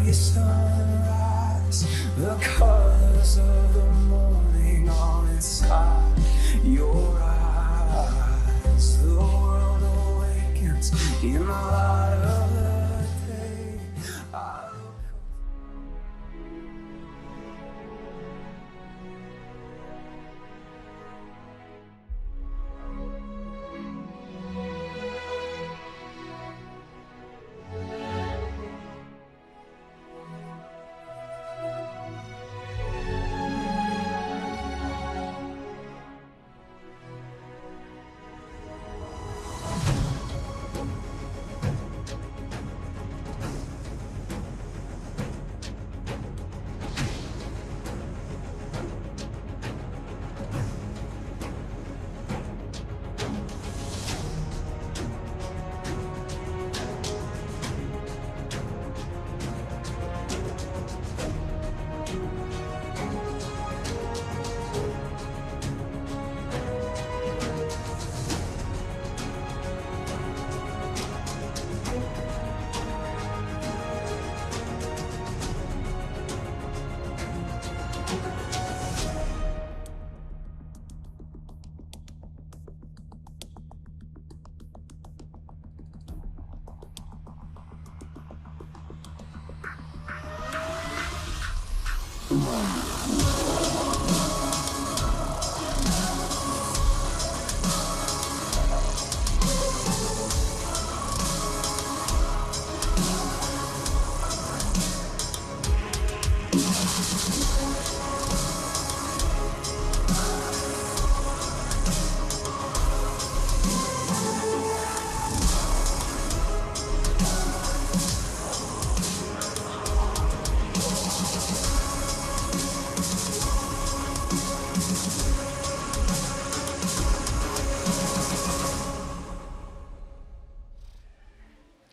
early sunrise, the colors of the morning all inside your eyes. The world awakens in the light of the day.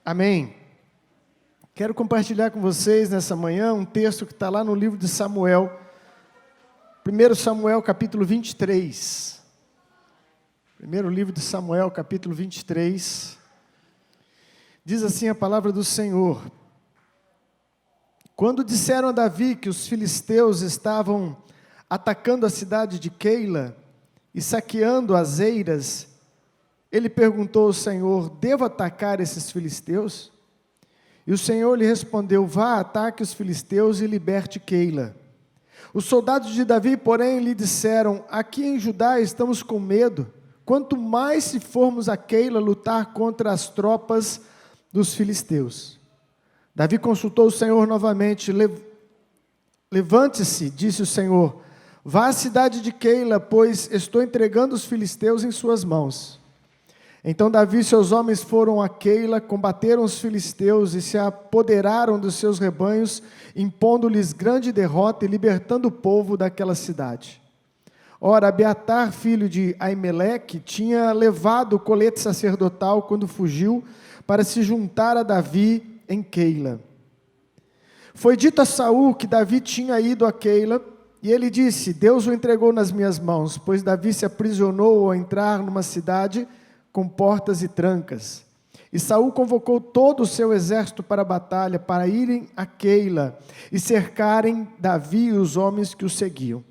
Amém. Quero compartilhar com vocês nessa manhã um texto que está lá no livro de Samuel, 1 Samuel capítulo 23. Primeiro livro de Samuel, capítulo 23. Diz assim a palavra do Senhor: Quando disseram a Davi que os filisteus estavam atacando a cidade de Keila e saqueando as eiras, ele perguntou ao Senhor: devo atacar esses filisteus? E o Senhor lhe respondeu: vá, ataque os filisteus e liberte Keila. Os soldados de Davi, porém, lhe disseram: aqui em Judá estamos com medo, quanto mais se formos a Keila lutar contra as tropas dos filisteus. Davi consultou o Senhor novamente. Levante-se, disse o Senhor, vá à cidade de Keila, pois estou entregando os filisteus em suas mãos. Então Davi e seus homens foram a Keila, combateram os filisteus e se apoderaram dos seus rebanhos, impondo-lhes grande derrota e libertando o povo daquela cidade. Ora, Abiatar, filho de Aimeleque, tinha levado o colete sacerdotal quando fugiu para se juntar a Davi em Keila. Foi dito a Saul que Davi tinha ido a Keila, e ele disse: Deus o entregou nas minhas mãos, pois Davi se aprisionou ao entrar numa cidade com portas e trancas. E Saul convocou todo o seu exército para a batalha, para irem a Keila e cercarem Davi e os homens que o seguiam.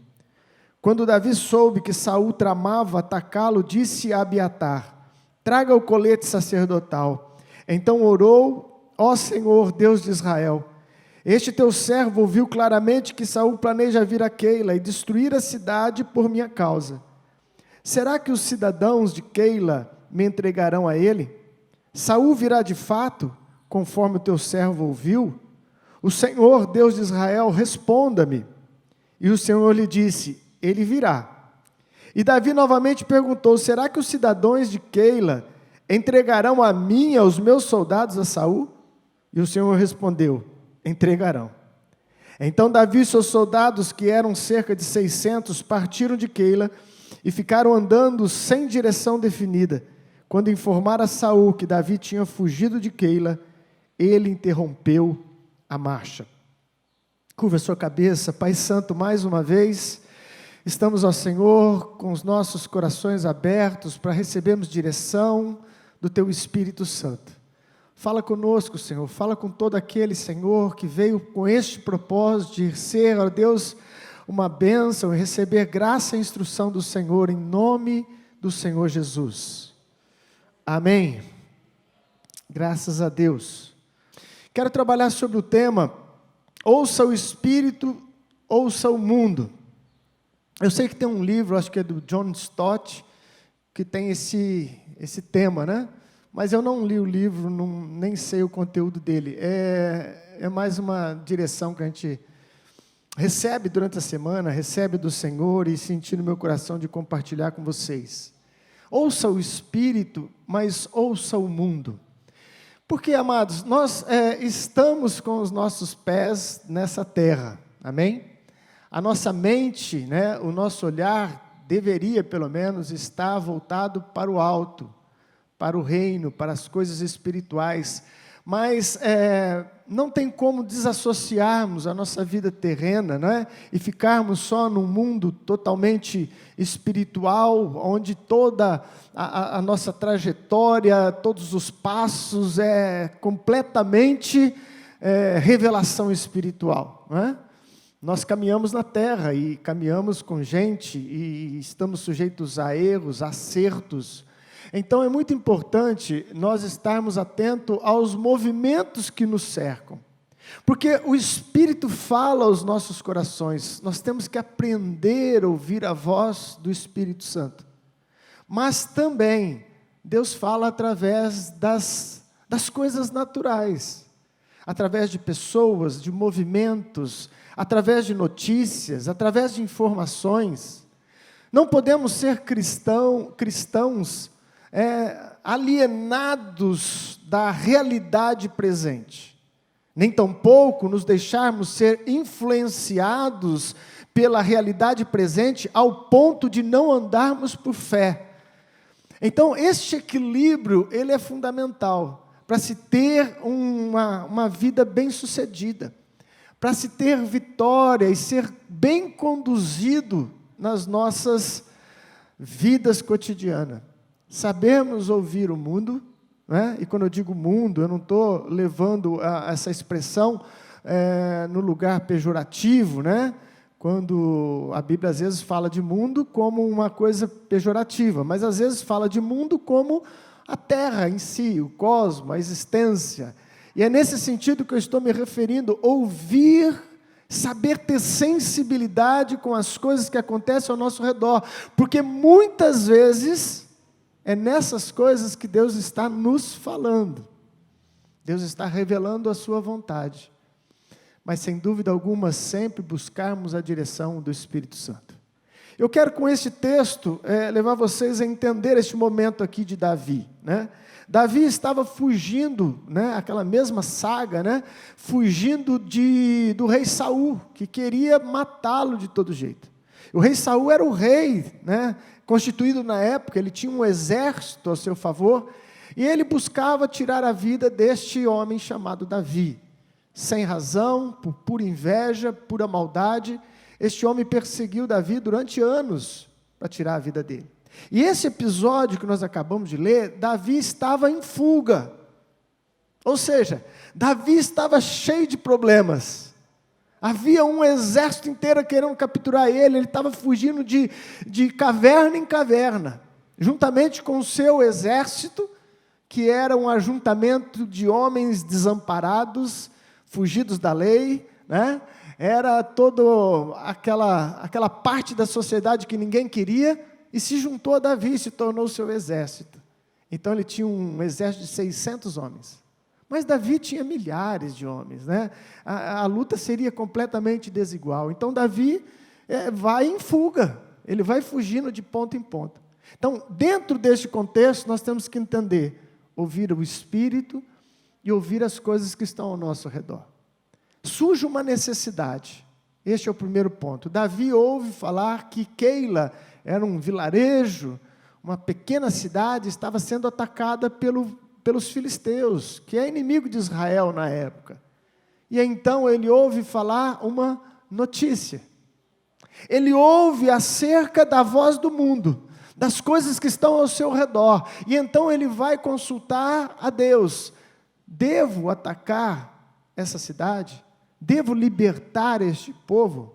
Quando Davi soube que Saul tramava atacá-lo, disse a Abiatar: traga o colete sacerdotal. Então orou: ó Senhor, Deus de Israel, este teu servo ouviu claramente que Saul planeja vir a Keila e destruir a cidade por minha causa. Será que os cidadãos de Keila me entregarão a ele? Saul virá de fato, conforme o teu servo ouviu? O Senhor, Deus de Israel, responda-me. E o Senhor lhe disse: ele virá. E Davi novamente perguntou: será que os cidadãos de Keila entregarão a mim e aos meus soldados a Saul? E o Senhor respondeu: entregarão. Então Davi e seus soldados, que eram cerca de 600, partiram de Keila e ficaram andando sem direção definida. Quando informaram a Saul que Davi tinha fugido de Keila, ele interrompeu a marcha. Curva a sua cabeça. Pai Santo, mais uma vez, estamos ao Senhor com os nossos corações abertos para recebermos direção do Teu Espírito Santo. Fala conosco, Senhor. Fala com todo aquele, Senhor, que veio com este propósito de ser, ó Deus, uma bênção e receber graça e instrução do Senhor, em nome do Senhor Jesus. Amém. Graças a Deus. Quero trabalhar sobre o tema, ouça o Espírito, ouça o mundo. Eu sei que tem um livro, acho que é do John Stott, que tem esse tema, né? Mas eu não li o livro, nem sei o conteúdo dele. É mais uma direção que a gente recebe durante a semana, recebe do Senhor e senti no meu coração de compartilhar com vocês. Ouça o Espírito, mas ouça o mundo. Porque, amados, nós estamos com os nossos pés nessa terra, amém? A nossa mente, né, o nosso olhar deveria, pelo menos, estar voltado para o alto, para o reino, para as coisas espirituais, mas não tem como desassociarmos a nossa vida terrena, né? E ficarmos só num mundo totalmente espiritual, onde toda a nossa trajetória, todos os passos é completamente revelação espiritual, né? Nós caminhamos na terra e caminhamos com gente e estamos sujeitos a erros, a acertos. Então é muito importante nós estarmos atentos aos movimentos que nos cercam. Porque o Espírito fala aos nossos corações, nós temos que aprender a ouvir a voz do Espírito Santo. Mas também Deus fala através das coisas naturais, através de pessoas, de movimentos, através de notícias, através de informações. Não podemos ser cristãos alienados da realidade presente, nem tampouco nos deixarmos ser influenciados pela realidade presente ao ponto de não andarmos por fé. Então, este equilíbrio, ele é fundamental para se ter uma vida bem-sucedida, para se ter vitória e ser bem conduzido nas nossas vidas cotidianas. Sabemos ouvir o mundo, né? E quando eu digo mundo, eu não estou levando essa expressão no lugar pejorativo, né? Quando a Bíblia às vezes fala de mundo como uma coisa pejorativa, mas às vezes fala de mundo como a terra em si, o cosmos, a existência. E é nesse sentido que eu estou me referindo, ouvir, saber ter sensibilidade com as coisas que acontecem ao nosso redor, porque muitas vezes é nessas coisas que Deus está nos falando. Deus está revelando a sua vontade. Mas, sem dúvida alguma, sempre buscarmos a direção do Espírito Santo. Eu quero, com este texto, levar vocês a entender este momento aqui de Davi, né? Davi estava fugindo, né, aquela mesma saga, né, fugindo do rei Saul, que queria matá-lo de todo jeito. O rei Saul era o rei, né, constituído na época, ele tinha um exército ao seu favor, e ele buscava tirar a vida deste homem chamado Davi. Sem razão, por pura inveja, pura maldade, este homem perseguiu Davi durante anos para tirar a vida dele. E esse episódio que nós acabamos de ler, Davi estava em fuga. Ou seja, Davi estava cheio de problemas. Havia um exército inteiro querendo capturar ele estava fugindo de caverna em caverna, juntamente com o seu exército, que era um ajuntamento de homens desamparados, fugidos da lei, né? Era toda aquela parte da sociedade que ninguém queria, e se juntou a Davi, se tornou seu exército. Então ele tinha um exército de 600 homens. Mas Davi tinha milhares de homens, né? A luta seria completamente desigual. Então Davi vai em fuga, ele vai fugindo de ponta em ponta. Então, dentro deste contexto, nós temos que entender, ouvir o Espírito e ouvir as coisas que estão ao nosso redor. Surge uma necessidade, este é o primeiro ponto. Davi ouve falar que Keila era um vilarejo, uma pequena cidade, estava sendo atacada pelos filisteus, que é inimigo de Israel na época. E então ele ouve falar uma notícia. Ele ouve acerca da voz do mundo, das coisas que estão ao seu redor. E então ele vai consultar a Deus. Devo atacar essa cidade? Devo libertar este povo?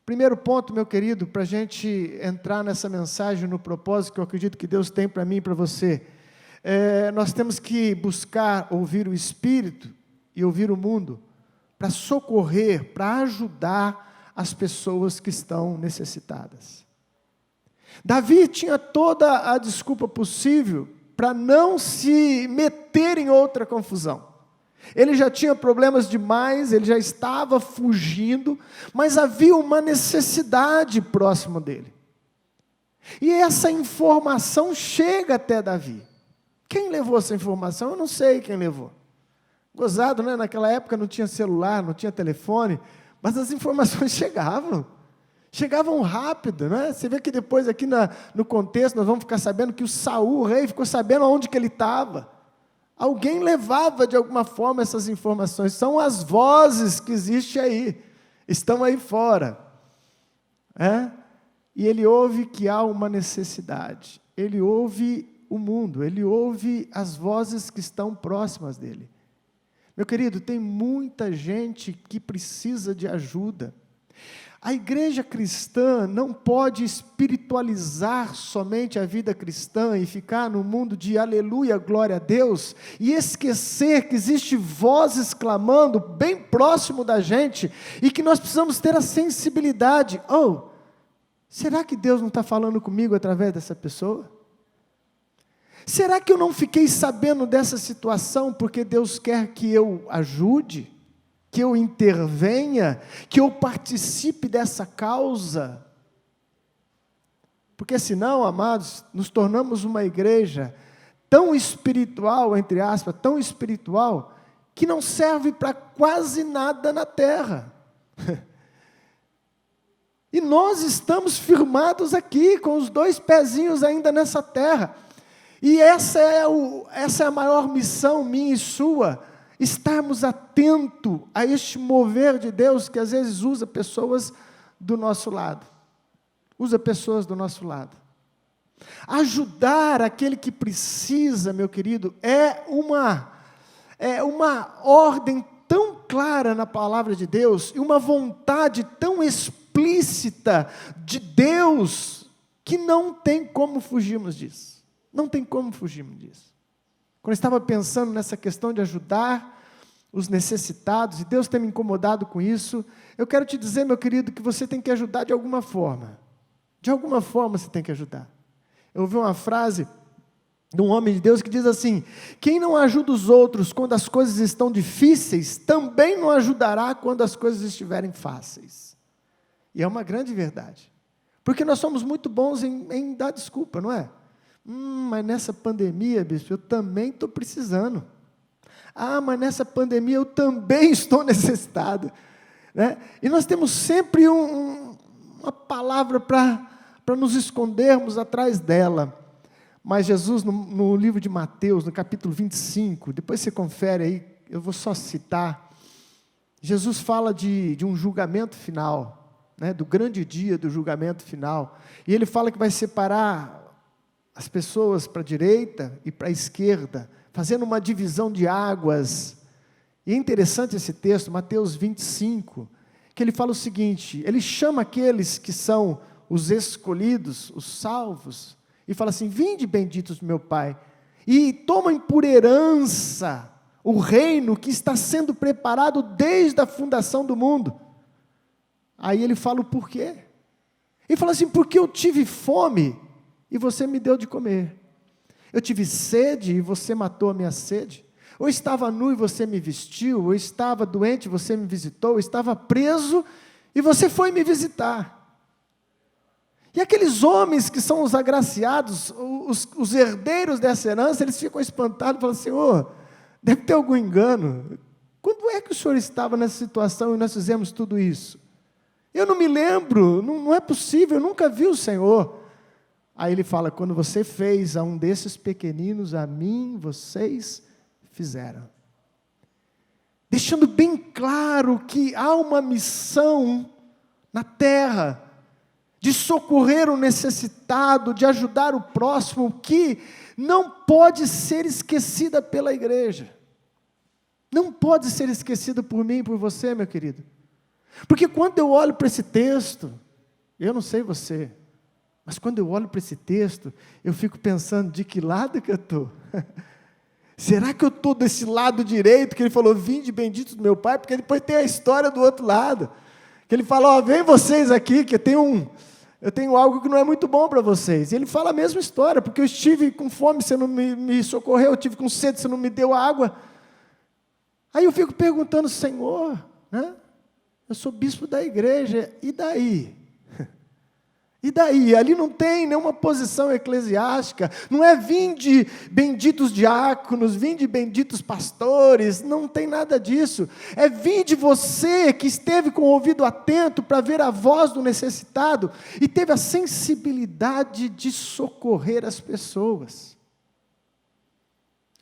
Primeiro ponto, meu querido, para a gente entrar nessa mensagem, no propósito que eu acredito que Deus tem para mim e para você, nós temos que buscar ouvir o Espírito e ouvir o mundo, para socorrer, para ajudar as pessoas que estão necessitadas. Davi tinha toda a desculpa possível para não se meter em outra confusão. Ele já tinha problemas demais, ele já estava fugindo, mas havia uma necessidade próximo dele. E essa informação chega até Davi. Quem levou essa informação? Eu não sei quem levou. Gozado, né? Naquela época não tinha celular, não tinha telefone, mas as informações chegavam rápido, né? Você vê que depois aqui no contexto nós vamos ficar sabendo que o Saul, o rei, ficou sabendo aonde que ele estava. Alguém levava de alguma forma essas informações, são as vozes que existem aí, estão aí fora. E ele ouve que há uma necessidade, ele ouve o mundo, ele ouve as vozes que estão próximas dele. Meu querido, tem muita gente que precisa de ajuda. A igreja cristã não pode espiritualizar somente a vida cristã e ficar no mundo de aleluia, glória a Deus, e esquecer que existem vozes clamando bem próximo da gente, e que nós precisamos ter a sensibilidade. Será que Deus não está falando comigo através dessa pessoa? Será que eu não fiquei sabendo dessa situação porque Deus quer que eu ajude? Que eu intervenha, que eu participe dessa causa? Porque senão, amados, nos tornamos uma igreja tão espiritual, entre aspas, tão espiritual, que não serve para quase nada na terra. E nós estamos firmados aqui, com os 2 pezinhos ainda nessa terra, e essa é a maior missão minha e sua, estarmos atentos a este mover de Deus, que às vezes usa pessoas do nosso lado. Ajudar aquele que precisa, meu querido, é uma ordem tão clara na palavra de Deus, e uma vontade tão explícita de Deus, que não tem como fugirmos disso. Não tem como fugirmos disso. Quando eu estava pensando nessa questão de ajudar os necessitados, e Deus tem me incomodado com isso, eu quero te dizer, meu querido, que você tem que ajudar de alguma forma. De alguma forma você tem que ajudar. Eu ouvi uma frase de um homem de Deus que diz assim: quem não ajuda os outros quando as coisas estão difíceis, também não ajudará quando as coisas estiverem fáceis. E é uma grande verdade. Porque nós somos muito bons em dar desculpa, não é? Mas nessa pandemia, bispo, eu também estou precisando. Mas nessa pandemia eu também estou necessitado. Né? E nós temos sempre uma palavra para nos escondermos atrás dela. Mas Jesus, no livro de Mateus, no capítulo 25, depois você confere aí, eu vou só citar, Jesus fala de um julgamento final, né, do grande dia do julgamento final, e ele fala que vai separar as pessoas para a direita e para a esquerda, fazendo uma divisão de águas. E é interessante esse texto, Mateus 25, que ele fala o seguinte, ele chama aqueles que são os escolhidos, os salvos, e fala assim: vinde benditos do meu Pai, e tomem por herança o reino que está sendo preparado desde a fundação do mundo. Aí ele fala o porquê. Ele fala assim: porque eu tive fome e você me deu de comer. Eu tive sede e você matou a minha sede. Ou estava nu e você me vestiu. Ou estava doente e você me visitou. Ou estava preso e você foi me visitar. E aqueles homens que são os agraciados, os herdeiros dessa herança, eles ficam espantados e falam: Senhor, deve ter algum engano. Quando é que o Senhor estava nessa situação e nós fizemos tudo isso? Eu não me lembro, não é possível, eu nunca vi o Senhor. Aí ele fala: quando você fez a um desses pequeninos, a mim vocês fizeram. Deixando bem claro que há uma missão na terra, de socorrer o necessitado, de ajudar o próximo, que não pode ser esquecida pela igreja. Não pode ser esquecido por mim e por você, meu querido. Porque quando eu olho para esse texto, eu não sei você, mas quando eu olho para esse texto, eu fico pensando, de que lado que eu estou? Será que eu estou desse lado direito, que ele falou, vinde benditos do meu Pai? Porque depois tem a história do outro lado, que ele fala, ó, vem vocês aqui, que eu tenho algo que não é muito bom para vocês. E ele fala a mesma história, porque eu estive com fome, você não me socorreu, eu estive com sede, você não me deu água. Aí eu fico perguntando, Senhor, né? Eu sou bispo da igreja, e daí? E daí? Ali não tem nenhuma posição eclesiástica, não é vinde benditos diáconos, vinde benditos pastores, não tem nada disso. É vinde você que esteve com o ouvido atento para ver a voz do necessitado e teve a sensibilidade de socorrer as pessoas.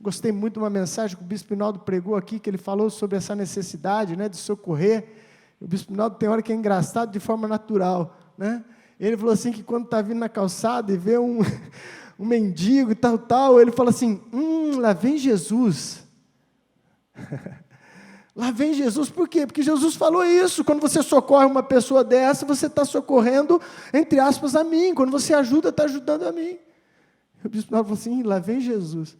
Gostei muito de uma mensagem que o Bispo Pinaldo pregou aqui, que ele falou sobre essa necessidade, né, de socorrer. O Bispo Pinaldo tem hora que é engraçado de forma natural, né? Ele falou assim, que quando está vindo na calçada e vê um mendigo e tal, ele fala assim, lá vem Jesus. Lá vem Jesus, por quê? Porque Jesus falou isso, quando você socorre uma pessoa dessa, você está socorrendo, entre aspas, a mim, quando você ajuda, está ajudando a mim. O Bispo Pinaldo falou assim, lá vem Jesus.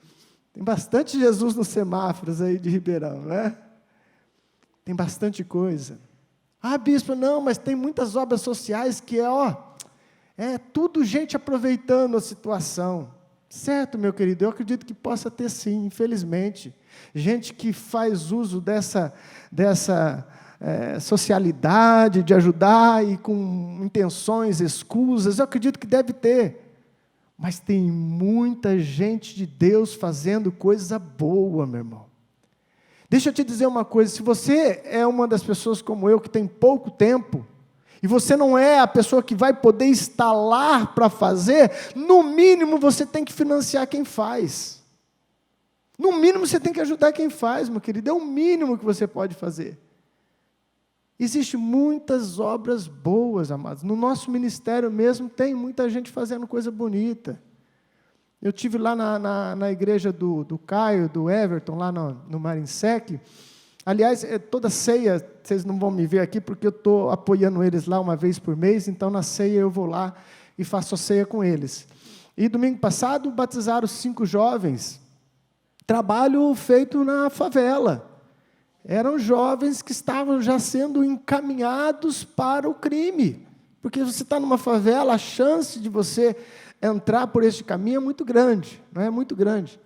Tem bastante Jesus nos semáforos aí de Ribeirão, né? Tem bastante coisa. Ah, bispo, não, mas tem muitas obras sociais que é tudo gente aproveitando a situação. Certo, meu querido, eu acredito que possa ter sim, infelizmente. Gente que faz uso dessa socialidade, de ajudar e com intenções escusas, eu acredito que deve ter. Mas tem muita gente de Deus fazendo coisa boa, meu irmão. Deixa eu te dizer uma coisa, se você é uma das pessoas como eu, que tem pouco tempo, e você não é a pessoa que vai poder estar lá para fazer, no mínimo você tem que financiar quem faz. No mínimo você tem que ajudar quem faz, meu querido, é o mínimo que você pode fazer. Existem muitas obras boas, amados. No nosso ministério mesmo tem muita gente fazendo coisa bonita. Eu estive lá na igreja do Caio, do Everton, lá no Marinsec. Aliás, toda ceia, vocês não vão me ver aqui, porque eu estou apoiando eles lá uma vez por mês, então na ceia eu vou lá e faço a ceia com eles. E domingo passado batizaram 5 jovens. Trabalho feito na favela. Eram jovens que estavam já sendo encaminhados para o crime. Porque você está numa favela, a chance de você entrar por este caminho é muito grande, não é? Muito grande.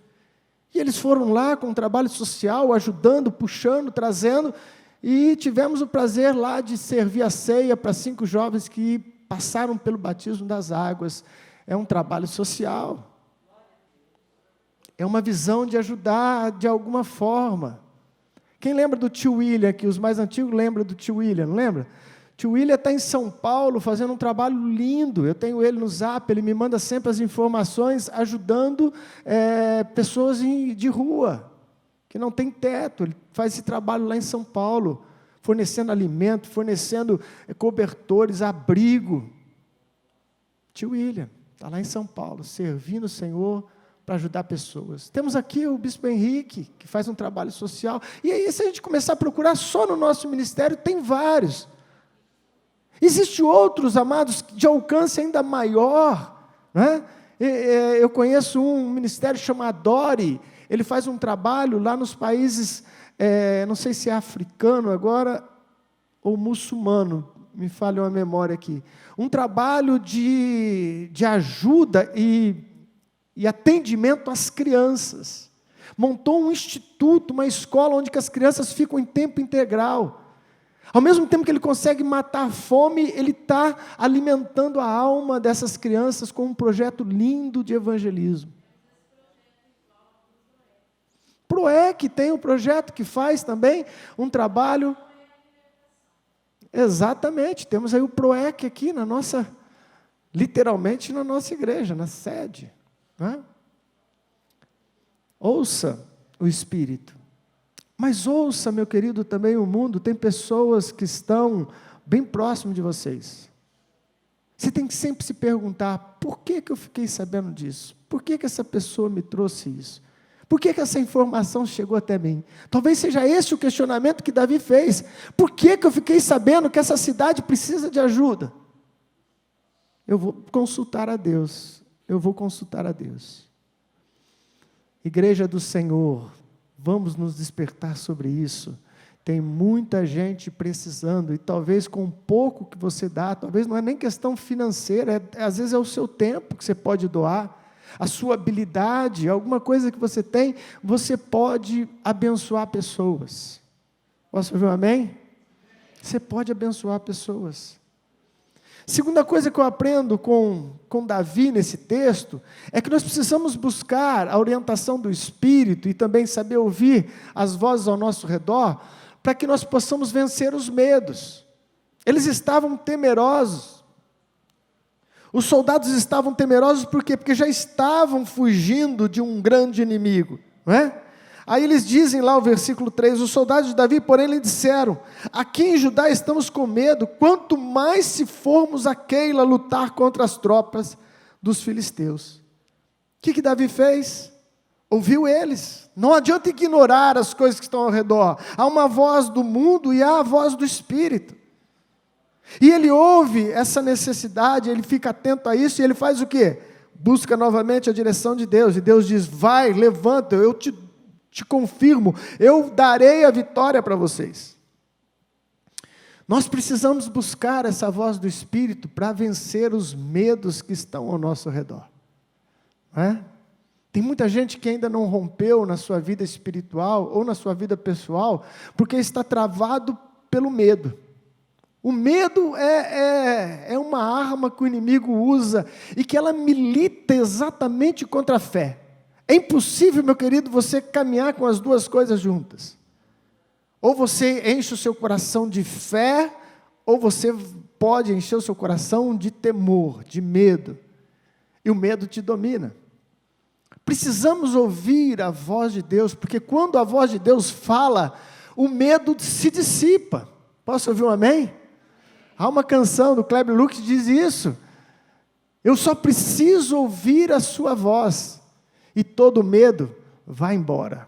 E eles foram lá com um trabalho social, ajudando, puxando, trazendo, e tivemos o prazer lá de servir a ceia para 5 jovens que passaram pelo batismo das águas. É um trabalho social. É uma visão de ajudar de alguma forma. Quem lembra do tio William aqui? Os mais antigos lembram do tio William, não lembra? O tio William está em São Paulo fazendo um trabalho lindo. Eu tenho ele no Zap, ele me manda sempre as informações, ajudando pessoas de rua, que não tem teto. Ele faz esse trabalho lá em São Paulo, fornecendo alimento, fornecendo cobertores, abrigo. Tio William está lá em São Paulo, servindo o Senhor, para ajudar pessoas. Temos aqui o Bispo Henrique, que faz um trabalho social. E aí, se a gente começar a procurar só no nosso ministério, tem vários. Existem outros, amados, de alcance ainda maior. Né? Eu conheço um ministério chamado Dori. Ele faz um trabalho lá nos países, não sei se é africano agora, ou muçulmano, me falhou a memória aqui. Um trabalho de ajuda e atendimento às crianças. Montou um instituto, uma escola onde que as crianças ficam em tempo integral. Ao mesmo tempo que ele consegue matar a fome, ele está alimentando a alma dessas crianças com um projeto lindo de evangelismo. Proec tem um projeto que faz também um trabalho. Exatamente, temos aí o Proec aqui literalmente na nossa igreja, na sede. Ouça o Espírito, mas ouça, meu querido, também o mundo. Tem pessoas que estão bem próximo de vocês. Você tem que sempre se perguntar, por que eu fiquei sabendo disso? Por que essa pessoa me trouxe isso? Por que essa informação chegou até mim? Talvez seja esse o questionamento que Davi fez. Por que eu fiquei sabendo que essa cidade precisa de ajuda? Eu vou consultar a Deus. Eu vou consultar a Deus. Igreja do Senhor, vamos nos despertar sobre isso. Tem muita gente precisando, e talvez com pouco que você dá, talvez não é nem questão financeira, às vezes é o seu tempo que você pode doar, a sua habilidade, alguma coisa que você tem, você pode abençoar pessoas. Posso ouvir um amém? Você pode abençoar pessoas. Segunda coisa que eu aprendo com Davi nesse texto, é que nós precisamos buscar a orientação do Espírito e também saber ouvir as vozes ao nosso redor, para que nós possamos vencer os medos. Eles estavam temerosos. Os soldados estavam temerosos por quê? Porque já estavam fugindo de um grande inimigo, não é? Aí eles dizem lá o versículo 3, os soldados de Davi, porém, lhe disseram, aqui em Judá estamos com medo, quanto mais se formos a Keila lutar contra as tropas dos filisteus. O que Davi fez? Ouviu eles. Não adianta ignorar as coisas que estão ao redor. Há uma voz do mundo e há a voz do Espírito. E ele ouve essa necessidade, ele fica atento a isso, e ele faz o quê? Busca novamente a direção de Deus, e Deus diz, vai, levanta, eu te confirmo, eu darei a vitória para vocês. Nós precisamos buscar essa voz do Espírito para vencer os medos que estão ao nosso redor. Não é? Tem muita gente que ainda não rompeu na sua vida espiritual ou na sua vida pessoal, porque está travado pelo medo. O medo é uma arma que o inimigo usa e que ela milita exatamente contra a fé. É impossível, meu querido, você caminhar com as duas coisas juntas. Ou você enche o seu coração de fé, ou você pode encher o seu coração de temor, de medo. E o medo te domina. Precisamos ouvir a voz de Deus, porque quando a voz de Deus fala, o medo se dissipa. Posso ouvir um amém? Há uma canção do Kleber Lucas que diz isso. Eu só preciso ouvir a sua voz, e todo medo vai embora.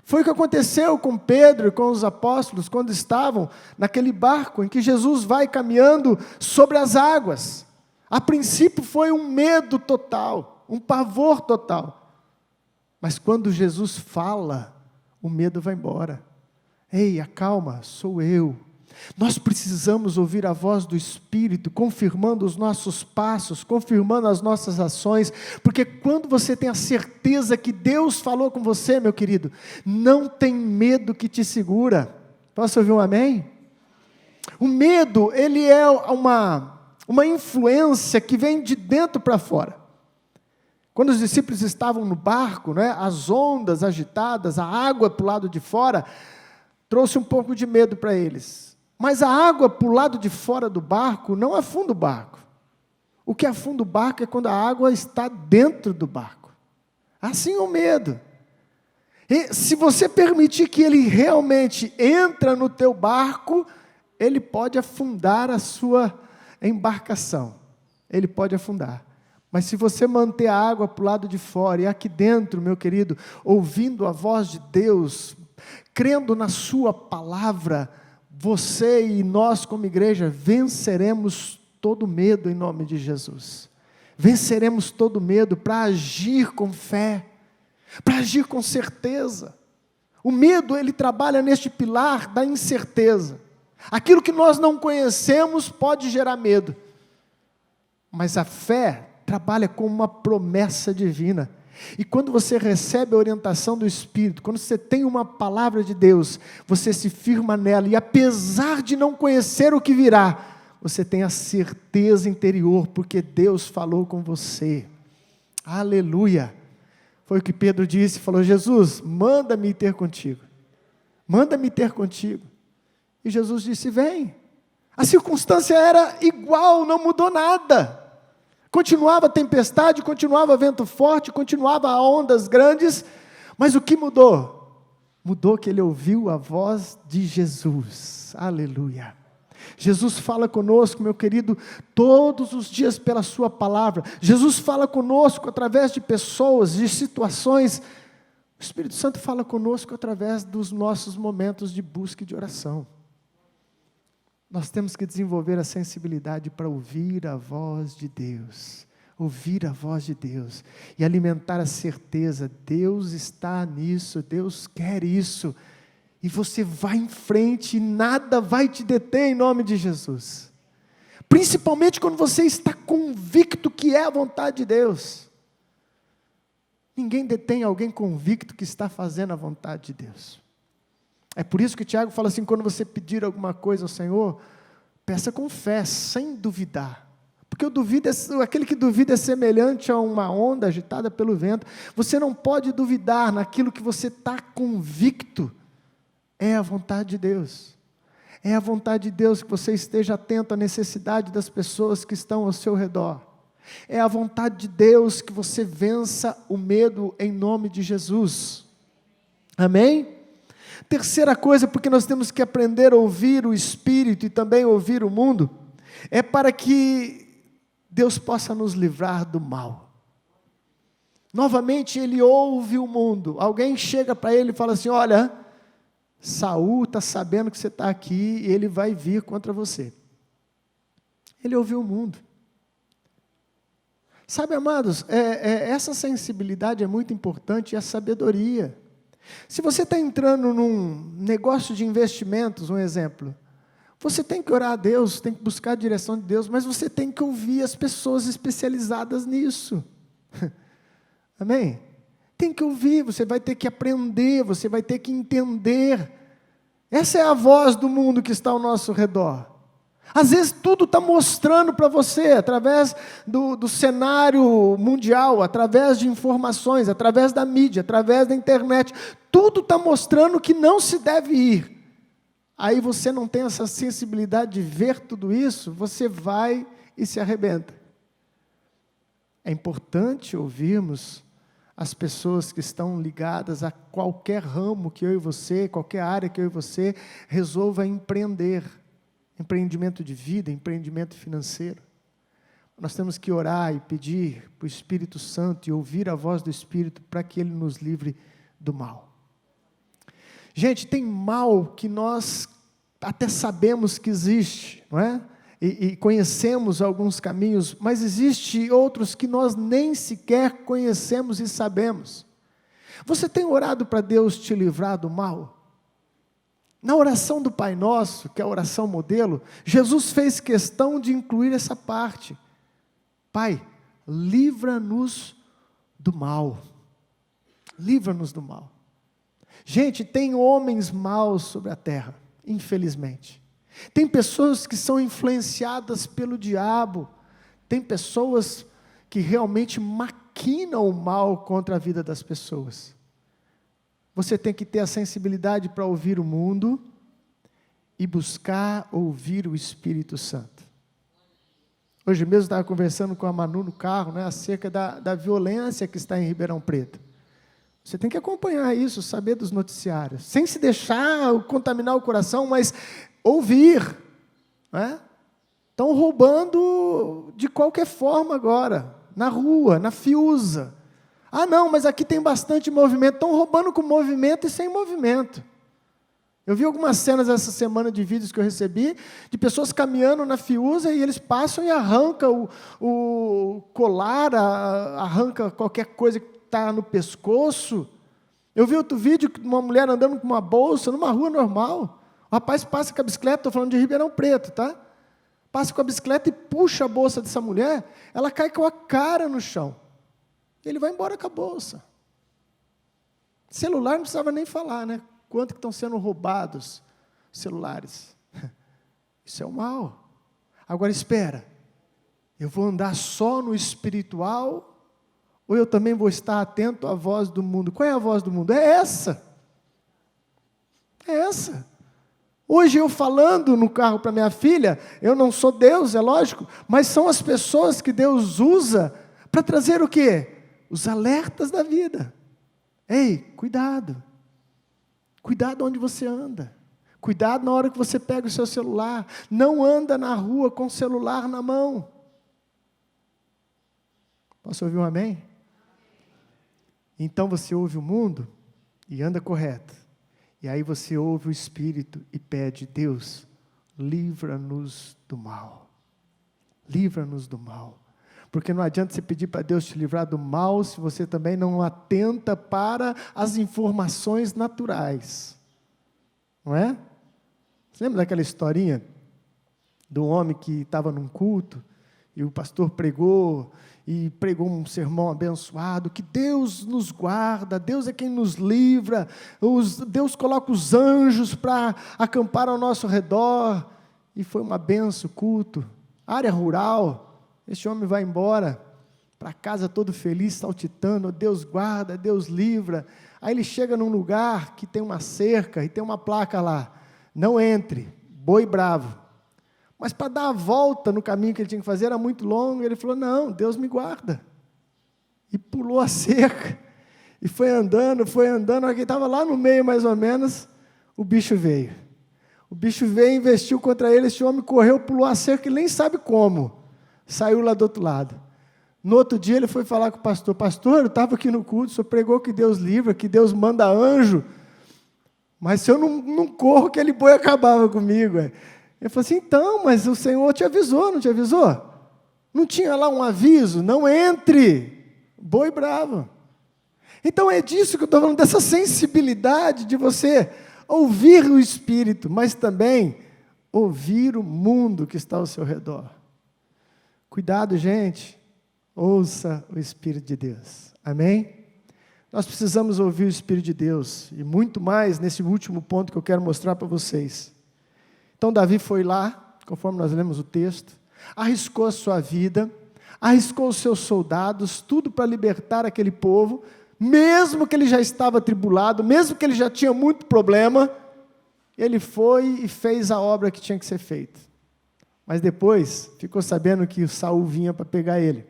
Foi o que aconteceu com Pedro e com os apóstolos, quando estavam naquele barco, em que Jesus vai caminhando sobre as águas. A princípio foi um medo total, um pavor total. Mas quando Jesus fala, o medo vai embora. Ei, acalma, sou eu. Nós precisamos ouvir a voz do Espírito, confirmando os nossos passos, confirmando as nossas ações, porque quando você tem a certeza que Deus falou com você, meu querido, não tem medo que te segura. Posso ouvir um amém? O medo, ele é uma influência que vem de dentro para fora. Quando os discípulos estavam no barco, né, as ondas agitadas, a água para o lado de fora, trouxe um pouco de medo para eles. Mas a água para o lado de fora do barco não afunda o barco. O que afunda o barco é quando a água está dentro do barco. Assim é o medo. E se você permitir que ele realmente entre no teu barco, ele pode afundar a sua embarcação. Ele pode afundar. Mas se você manter a água para o lado de fora, e aqui dentro, meu querido, ouvindo a voz de Deus, crendo na sua palavra, você e nós como igreja venceremos todo medo em nome de Jesus. Venceremos todo medo para agir com fé, para agir com certeza. O medo, ele trabalha neste pilar da incerteza. Aquilo que nós não conhecemos pode gerar medo. Mas a fé trabalha com uma promessa divina. E quando você recebe a orientação do Espírito, quando você tem uma palavra de Deus, você se firma nela, e apesar de não conhecer o que virá, você tem a certeza interior, porque Deus falou com você. Aleluia! Foi o que Pedro disse, falou, Jesus, manda-me ter contigo. Manda-me ter contigo. E Jesus disse, vem. A circunstância era igual, não mudou nada. Continuava a tempestade, continuava vento forte, continuava ondas grandes, mas o que mudou? Mudou que ele ouviu a voz de Jesus, aleluia. Jesus fala conosco, meu querido, todos os dias pela sua palavra. Jesus fala conosco através de pessoas, de situações, O Espírito Santo fala conosco através dos nossos momentos de busca e de oração. Nós temos que desenvolver a sensibilidade para ouvir a voz de Deus. Ouvir a voz de Deus. E alimentar a certeza, Deus está nisso, Deus quer isso. E você vai em frente e nada vai te deter em nome de Jesus. Principalmente quando você está convicto que é a vontade de Deus. Ninguém detém alguém convicto que está fazendo a vontade de Deus. É por isso que Tiago fala assim, quando você pedir alguma coisa ao Senhor, peça com fé, sem duvidar. Porque aquele que duvida é semelhante a uma onda agitada pelo vento. Você não pode duvidar naquilo que você está convicto. É a vontade de Deus. É a vontade de Deus que você esteja atento à necessidade das pessoas que estão ao seu redor. É a vontade de Deus que você vença o medo em nome de Jesus. Amém? Terceira coisa, porque nós temos que aprender a ouvir o Espírito e também ouvir o mundo, é para que Deus possa nos livrar do mal. Novamente ele ouve o mundo. Alguém chega para ele e fala assim, olha, Saul está sabendo que você está aqui e ele vai vir contra você. Ele ouviu o mundo. Sabe, amados, essa sensibilidade é muito importante e a sabedoria. Se você está entrando num negócio de investimentos, um exemplo, você tem que orar a Deus, tem que buscar a direção de Deus, mas você tem que ouvir as pessoas especializadas nisso. Amém? Tem que ouvir, você vai ter que aprender, você vai ter que entender. Essa é a voz do mundo que está ao nosso redor. Às vezes tudo está mostrando para você, através do cenário mundial, através de informações, através da mídia, através da internet, tudo está mostrando que não se deve ir. Aí você não tem essa sensibilidade de ver tudo isso, você vai e se arrebenta. É importante ouvirmos as pessoas que estão ligadas a qualquer ramo que eu e você, qualquer área que eu e você resolva empreender. Empreendimento de vida, empreendimento financeiro. Nós temos que orar e pedir para o Espírito Santo e ouvir a voz do Espírito para que Ele nos livre do mal. Gente, tem mal que nós até sabemos que existe, não é? E conhecemos alguns caminhos, mas existe outros que nós nem sequer conhecemos e sabemos. Você tem orado para Deus te livrar do mal? Na oração do Pai Nosso, que é a oração modelo, Jesus fez questão de incluir essa parte. Pai, livra-nos do mal. Livra-nos do mal. Gente, tem homens maus sobre a terra, infelizmente. Tem pessoas que são influenciadas pelo diabo. Tem pessoas que realmente maquinam o mal contra a vida das pessoas. Você tem que ter a sensibilidade para ouvir o mundo e buscar ouvir o Espírito Santo. Hoje mesmo eu estava conversando com a Manu no carro, né, acerca da violência que está em Ribeirão Preto. Você tem que acompanhar isso, saber dos noticiários, sem se deixar contaminar o coração, mas ouvir. Né? Estão roubando de qualquer forma agora, na rua, na Fiuza. Ah, não, mas aqui tem bastante movimento. Estão roubando com movimento e sem movimento. Eu vi algumas cenas essa semana de vídeos que eu recebi, de pessoas caminhando na Fiuza e eles passam e arrancam o colar, arranca qualquer coisa que está no pescoço. Eu vi outro vídeo de uma mulher andando com uma bolsa numa rua normal. O rapaz passa com a bicicleta, estou falando de Ribeirão Preto, tá? Passa com a bicicleta e puxa a bolsa dessa mulher, ela cai com a cara no chão. Ele vai embora com a bolsa. Celular não precisava nem falar, né? Quanto que estão sendo roubados celulares. Isso é o mal. Agora espera, eu vou andar só no espiritual ou eu também vou estar atento à voz do mundo? Qual é a voz do mundo? É essa. É essa. Hoje eu falando no carro para minha filha, eu não sou Deus, é lógico, mas são as pessoas que Deus usa para trazer o quê? Os alertas da vida. Ei, cuidado. Cuidado onde você anda. Cuidado na hora que você pega o seu celular. Não anda na rua com o celular na mão. Posso ouvir um amém? Então você ouve o mundo e anda correto. E aí você ouve o Espírito e pede: Deus, livra-nos do mal. Livra-nos do mal. Porque não adianta você pedir para Deus te livrar do mal se você também não atenta para as informações naturais. Não é? Você lembra daquela historinha do homem que estava num culto e o pastor pregou um sermão abençoado, que Deus nos guarda, Deus é quem nos livra, Deus coloca os anjos para acampar ao nosso redor, e foi uma benção o culto, área rural. Este homem vai embora para casa todo feliz, saltitando: Deus guarda, Deus livra. Aí ele chega num lugar que tem uma cerca e tem uma placa lá: não entre, boi bravo. Mas para dar a volta no caminho que ele tinha que fazer era muito longo, ele falou: não, Deus me guarda. E pulou a cerca, e foi andando, na hora que ele estava lá no meio mais ou menos, o bicho veio. O bicho veio e investiu contra ele, esse homem correu, pulou a cerca, ele nem sabe como. Saiu lá do outro lado. No outro dia ele foi falar com o pastor: pastor, eu estava aqui no culto, o senhor pregou que Deus livra, que Deus manda anjo, mas se eu não corro, aquele boi acabava comigo. Ele falou assim: então, mas o Senhor te avisou, não te avisou? Não tinha lá um aviso? Não entre, boi bravo. Então é disso que eu estou falando, dessa sensibilidade de você ouvir o Espírito, mas também ouvir o mundo que está ao seu redor. Cuidado, gente, ouça o Espírito de Deus, amém? Nós precisamos ouvir o Espírito de Deus, e muito mais nesse último ponto que eu quero mostrar para vocês. Então Davi foi lá, conforme nós lemos o texto, arriscou a sua vida, arriscou os seus soldados, tudo para libertar aquele povo, mesmo que ele já estava atribulado, mesmo que ele já tinha muito problema, ele foi e fez a obra que tinha que ser feita. Mas depois ficou sabendo que o Saul vinha para pegar ele.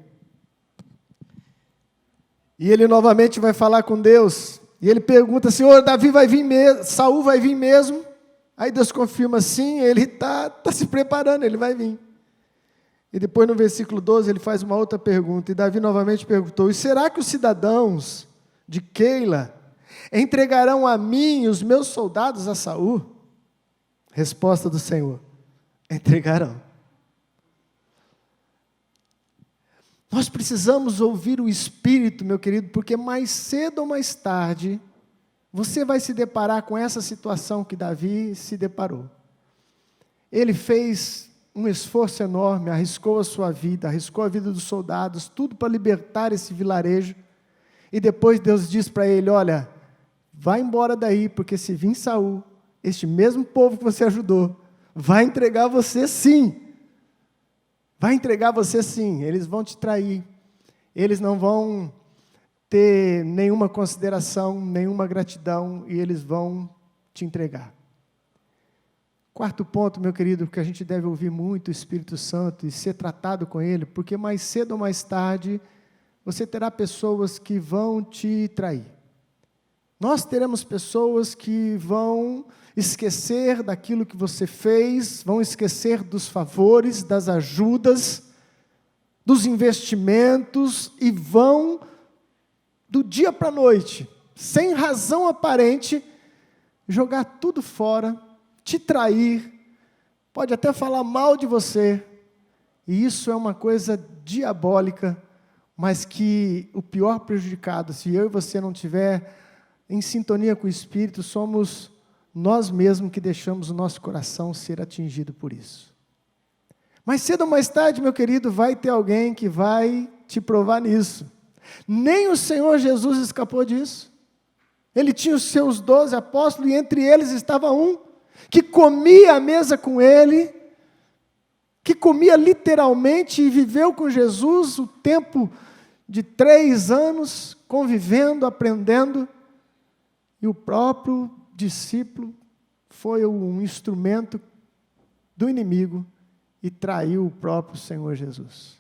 E ele novamente vai falar com Deus. E ele pergunta: Senhor, Davi vai vir mesmo? Saul vai vir mesmo? Aí Deus confirma: sim, ele está se preparando, ele vai vir. E depois no versículo 12 ele faz uma outra pergunta. E Davi novamente perguntou: e será que os cidadãos de Keila entregarão a mim e os meus soldados a Saul? Resposta do Senhor: entregarão. Nós precisamos ouvir o Espírito, meu querido, porque mais cedo ou mais tarde, você vai se deparar com essa situação que Davi se deparou. Ele fez um esforço enorme, arriscou a sua vida, arriscou a vida dos soldados, tudo para libertar esse vilarejo, e depois Deus diz para ele: olha, vai embora daí, porque se vir Saul, este mesmo povo que você ajudou, vai entregar você sim. Vai entregar você sim, eles vão te trair, eles não vão ter nenhuma consideração, nenhuma gratidão, e eles vão te entregar. Quarto ponto, meu querido, que a gente deve ouvir muito o Espírito Santo e ser tratado com Ele, porque mais cedo ou mais tarde, você terá pessoas que vão te trair. Nós teremos pessoas que vão esquecer daquilo que você fez, vão esquecer dos favores, das ajudas, dos investimentos, e vão, do dia para a noite, sem razão aparente, jogar tudo fora, te trair, pode até falar mal de você, e isso é uma coisa diabólica, mas que o pior prejudicado, se eu e você não tiver em sintonia com o Espírito, somos nós mesmos que deixamos o nosso coração ser atingido por isso. Mais cedo ou mais tarde, meu querido, vai ter alguém que vai te provar nisso. Nem o Senhor Jesus escapou disso. Ele tinha os seus 12 apóstolos, e entre eles estava um que comia à mesa com ele, que comia literalmente e viveu com Jesus o tempo de 3 anos, convivendo, aprendendo, e o próprio discípulo foi um instrumento do inimigo e traiu o próprio Senhor Jesus.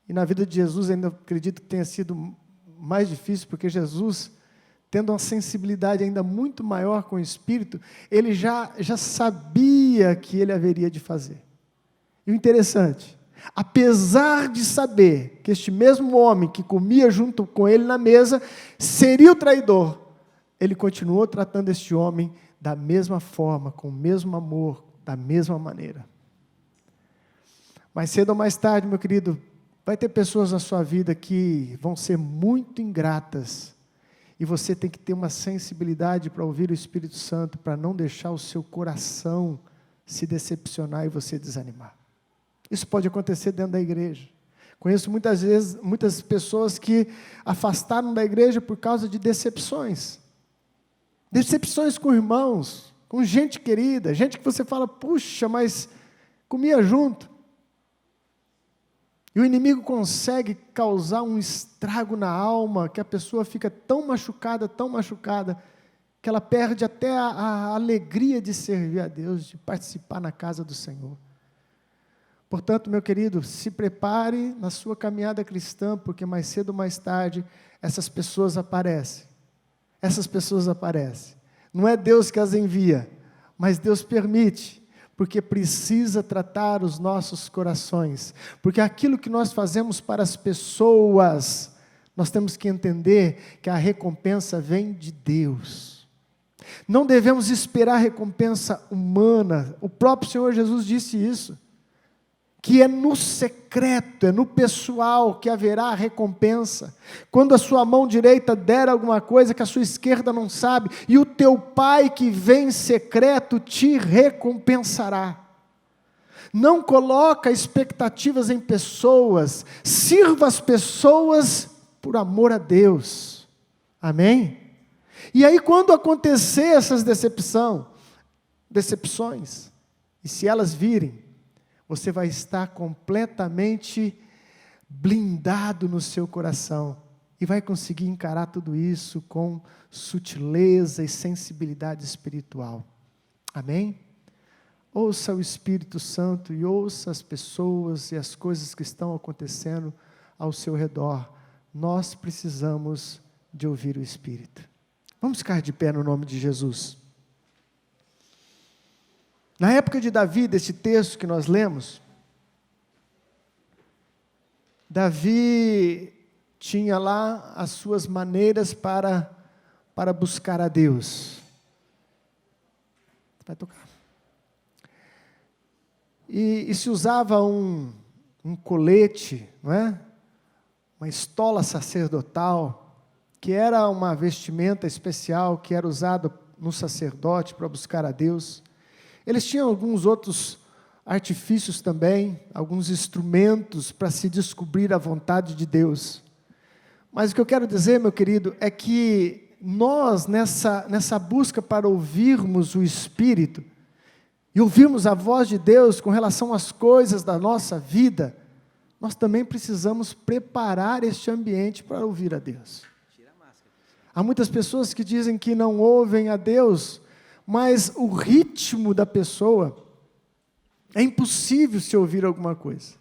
E na vida de Jesus, ainda acredito que tenha sido mais difícil, porque Jesus, tendo uma sensibilidade ainda muito maior com o Espírito, ele já sabia que ele haveria de fazer. E o interessante, apesar de saber que este mesmo homem que comia junto com ele na mesa seria o traidor, ele continuou tratando este homem da mesma forma, com o mesmo amor, da mesma maneira. Mais cedo ou mais tarde, meu querido, vai ter pessoas na sua vida que vão ser muito ingratas, e você tem que ter uma sensibilidade para ouvir o Espírito Santo, para não deixar o seu coração se decepcionar e você desanimar. Isso pode acontecer dentro da igreja. Conheço muitas pessoas que afastaram da igreja por causa de decepções. Decepções com irmãos, com gente querida, gente que você fala, puxa, mas comia junto. E o inimigo consegue causar um estrago na alma, que a pessoa fica tão machucada, que ela perde até a alegria de servir a Deus, de participar na casa do Senhor. Portanto, meu querido, se prepare na sua caminhada cristã, porque mais cedo ou mais tarde, essas pessoas aparecem. Essas pessoas aparecem. Não é Deus que as envia, mas Deus permite, porque precisa tratar os nossos corações. Porque aquilo que nós fazemos para as pessoas, nós temos que entender que a recompensa vem de Deus. Não devemos esperar recompensa humana. O próprio Senhor Jesus disse isso. Que é no secreto, é no pessoal que haverá a recompensa. Quando a sua mão direita der alguma coisa que a sua esquerda não sabe, e o teu Pai que vem em secreto te recompensará. Não coloca expectativas em pessoas, sirva as pessoas por amor a Deus. Amém? E aí quando acontecer essas decepções, e se elas virem, você vai estar completamente blindado no seu coração e vai conseguir encarar tudo isso com sutileza e sensibilidade espiritual. Amém? Ouça o Espírito Santo e ouça as pessoas e as coisas que estão acontecendo ao seu redor. Nós precisamos de ouvir o Espírito. Vamos ficar de pé no nome de Jesus. Na época de Davi, desse texto que nós lemos, Davi tinha lá as suas maneiras para buscar a Deus. Vai tocar. E se usava um colete, não é? Uma estola sacerdotal, que era uma vestimenta especial que era usada no sacerdote para buscar a Deus. Eles tinham alguns outros artifícios também, alguns instrumentos para se descobrir a vontade de Deus. Mas o que eu quero dizer, meu querido, é que nós, nessa busca para ouvirmos o Espírito, e ouvirmos a voz de Deus com relação às coisas da nossa vida, nós também precisamos preparar este ambiente para ouvir a Deus. Há muitas pessoas que dizem que não ouvem a Deus, mas o ritmo da pessoa, é impossível se ouvir alguma coisa.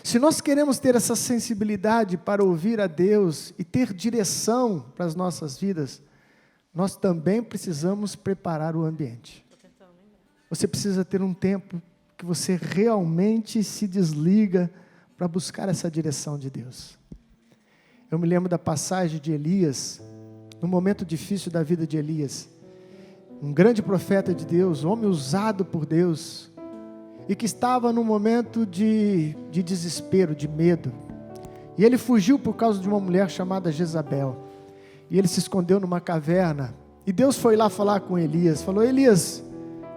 Se nós queremos ter essa sensibilidade para ouvir a Deus e ter direção para as nossas vidas, nós também precisamos preparar o ambiente. Você precisa ter um tempo que você realmente se desliga para buscar essa direção de Deus. Eu me lembro da passagem de Elias, no momento difícil da vida de Elias, um grande profeta de Deus, homem usado por Deus, e que estava num momento de desespero, de medo, e ele fugiu por causa de uma mulher chamada Jezabel, e ele se escondeu numa caverna, e Deus foi lá falar com Elias, falou: Elias,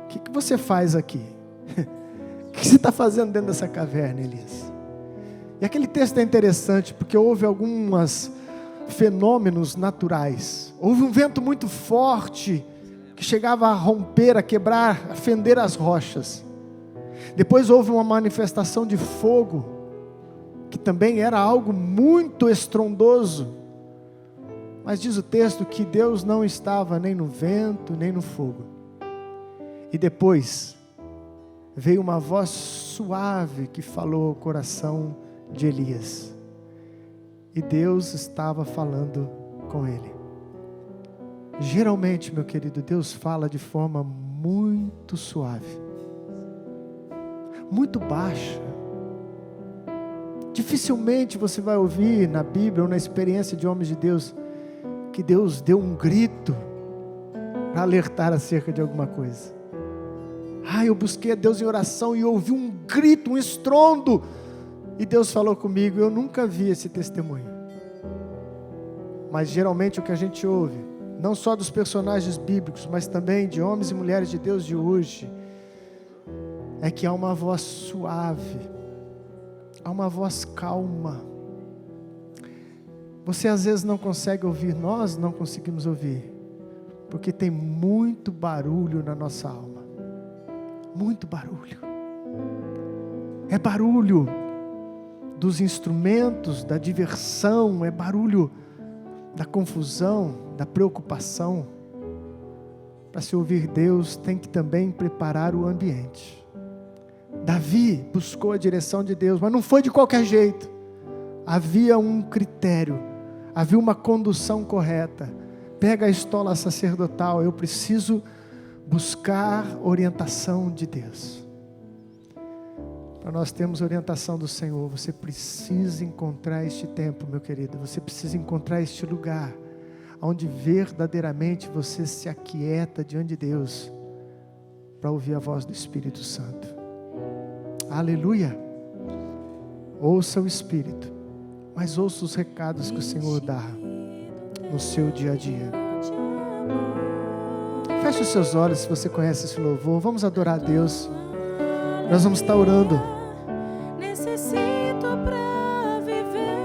o que você faz aqui? O que você está fazendo dentro dessa caverna, Elias? E aquele texto é interessante, porque houve alguns fenômenos naturais, houve um vento muito forte, que chegava a romper, a quebrar, a fender as rochas. Depois houve uma manifestação de fogo, que também era algo muito estrondoso. Mas diz o texto que Deus não estava nem no vento, nem no fogo. E depois veio uma voz suave que falou ao coração de Elias. E Deus estava falando com ele. Geralmente, meu querido, Deus fala de forma muito suave, muito baixa. Dificilmente você vai ouvir na Bíblia ou na experiência de homens de Deus que Deus deu um grito para alertar acerca de alguma coisa. Eu busquei a Deus em oração e ouvi um grito, um estrondo. E Deus falou comigo, eu nunca vi esse testemunho. Mas geralmente o que a gente ouve, não só dos personagens bíblicos, mas também de homens e mulheres de Deus de hoje, é que há uma voz suave, há uma voz calma. Você às vezes não consegue ouvir, nós não conseguimos ouvir, porque tem muito barulho na nossa alma. Muito barulho. É barulho dos instrumentos, da diversão, é barulho da confusão, da preocupação. Para se ouvir Deus, tem que também preparar o ambiente. Davi buscou a direção de Deus, mas não foi de qualquer jeito. Havia um critério, havia uma condução correta. Pega a estola sacerdotal, eu preciso buscar orientação de Deus. Para nós termos orientação do Senhor, você precisa encontrar este tempo, meu querido. Você precisa encontrar este lugar, onde verdadeiramente você se aquieta diante de Deus, para ouvir a voz do Espírito Santo. Aleluia! Ouça o Espírito, mas ouça os recados que o Senhor dá no seu dia a dia. Feche os seus olhos se você conhece esse louvor. Vamos adorar a Deus. Nós vamos estar orando. Necessito pra viver.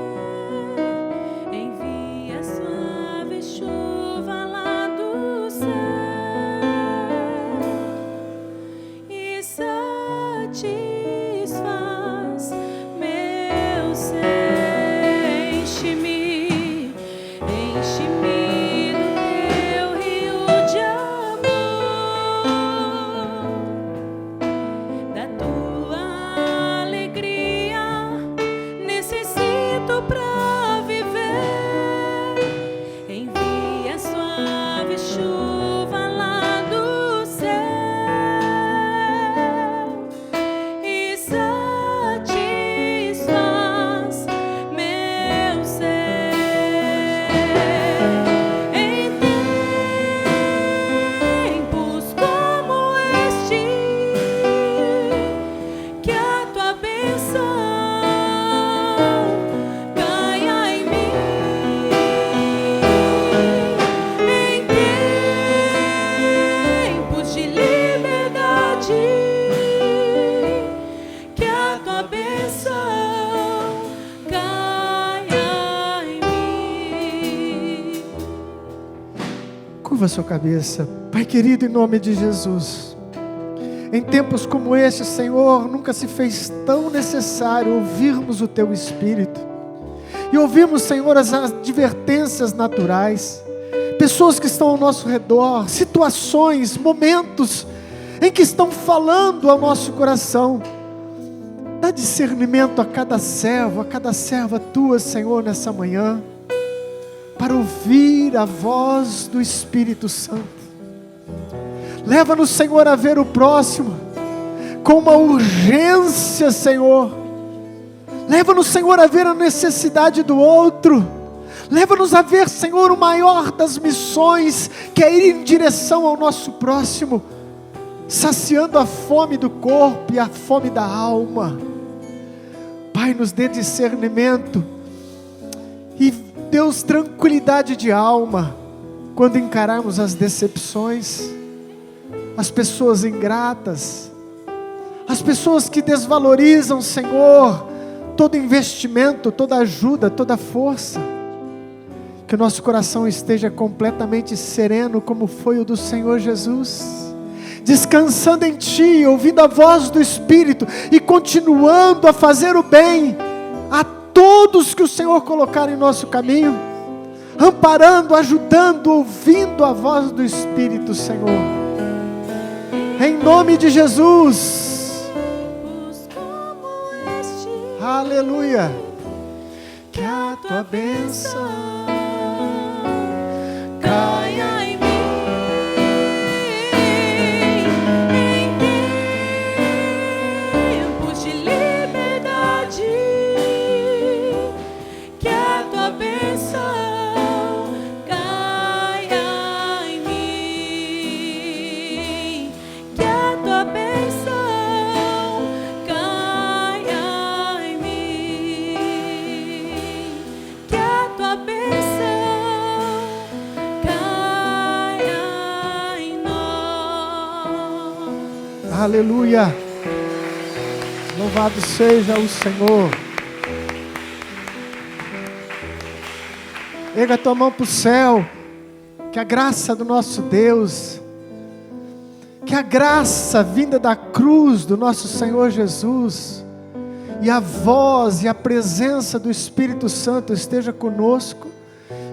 Envia suave chuva lá do céu e satisfaz meu ser. Enche-me do teu rio de amor, da tua alegria. Necessito pra viver. Envia suave chuva lá do céu e satisfaz meu ser. Em tempos como este, que a tua bênção caia em mim. Em tempos de liberdade, que a tua bênção caia em mim. Curva a sua cabeça. Pai querido, em nome de Jesus. Em tempos como este, Senhor, nunca se fez tão necessário ouvirmos o Teu Espírito. E ouvirmos, Senhor, as advertências naturais. Pessoas que estão ao nosso redor, situações, momentos em que estão falando ao nosso coração. Dá discernimento a cada servo, a cada serva Tua, Senhor, nessa manhã, para ouvir a voz do Espírito Santo. Leva-nos, Senhor, a ver o próximo com uma urgência, Senhor. Leva-nos, Senhor, a ver a necessidade do outro. Leva-nos a ver, Senhor, o maior das missões, que é ir em direção ao nosso próximo, saciando a fome do corpo e a fome da alma. Pai, nos dê discernimento e, Deus, tranquilidade de alma quando encararmos as decepções, as pessoas ingratas, as pessoas que desvalorizam, Senhor, todo investimento, toda ajuda, toda força. Que o nosso coração esteja completamente sereno, como foi o do Senhor Jesus, descansando em Ti, ouvindo a voz do Espírito e continuando a fazer o bem a todos que o Senhor colocar em nosso caminho, amparando, ajudando, ouvindo a voz do Espírito, Senhor. Em nome de Jesus. Aleluia. Que a tua bênção caia em mim. Em tempos de liberdade, que a tua bênção caia Aleluia. Louvado seja o Senhor. Erga a tua mão para o céu. Que a graça do nosso Deus, que a graça vinda da cruz do nosso Senhor Jesus, e a voz e a presença do Espírito Santo esteja conosco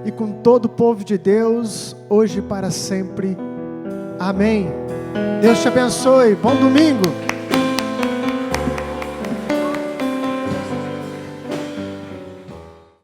e com todo o povo de Deus, hoje e para sempre. Amém. Deus te abençoe. Bom domingo.